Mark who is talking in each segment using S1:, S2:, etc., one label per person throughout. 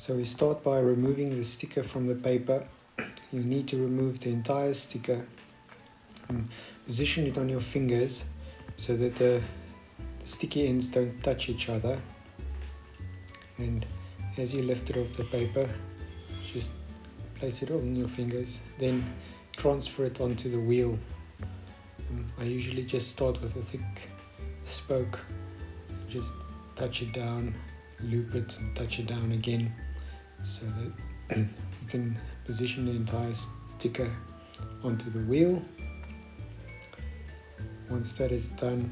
S1: So we start by removing the sticker from the paper. You need to remove the entire sticker and position it on your fingers so that the sticky ends don't touch each other. And as you lift it off the paper, just place it on your fingers, then transfer it onto the wheel. I usually just start with a thick spoke, just touch it down, loop it and touch it down again, so that you can position the entire sticker onto the wheel. Once that is done,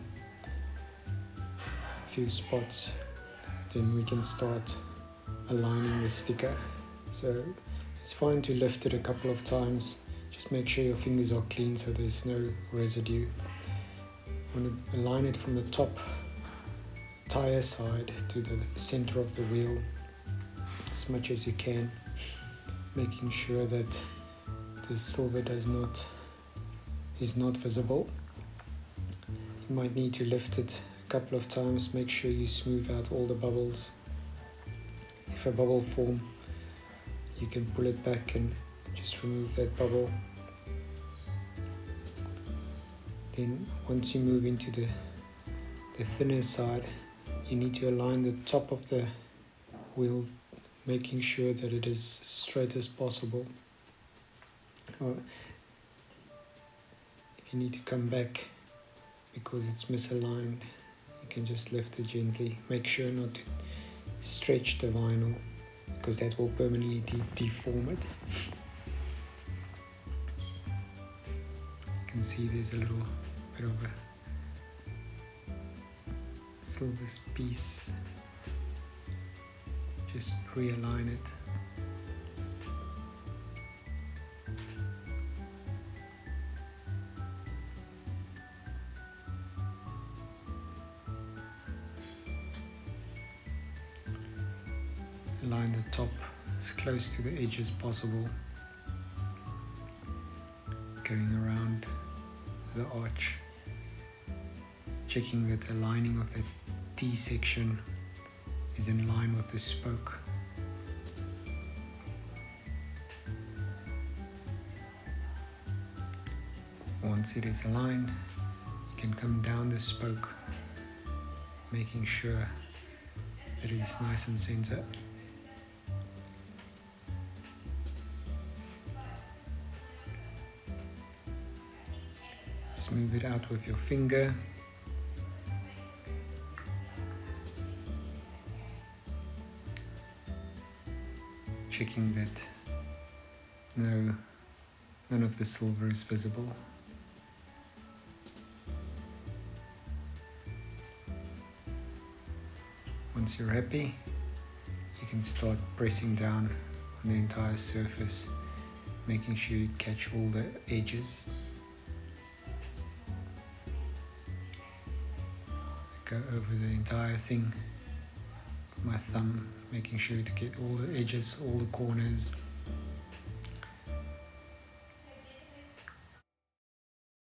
S1: a few spots, then we can start aligning the sticker. So it's fine to lift it a couple of times. Just make sure your fingers are clean so there's no residue. You want to align it from the top tire side to the center of the wheel as much as you can, making sure that the silver is not visible. You might need to lift it a couple of times. Make sure you smooth out all the bubbles. If a bubble form, you can pull it back and just remove that bubble. Then once you move into the thinner side, you need to align the top of the wheel, making sure that it is as straight as possible. Or if you need to come back because it's misaligned, you can just lift it gently. Make sure not to stretch the vinyl because that will permanently deform it. You can see there's a little bit of a silver piece. Just realign it. Align the top as close to the edge as possible, going around the arch, checking that the lining of the T section is in line with the spoke. Once it is aligned, you can come down the spoke, making sure that it is nice and centered. Smooth it out with your finger. Checking that none of the silver is visible. Once you're happy, you can start pressing down on the entire surface, making sure you catch all the edges. Go over the entire thing with my thumb, making sure to get all the edges, all the corners.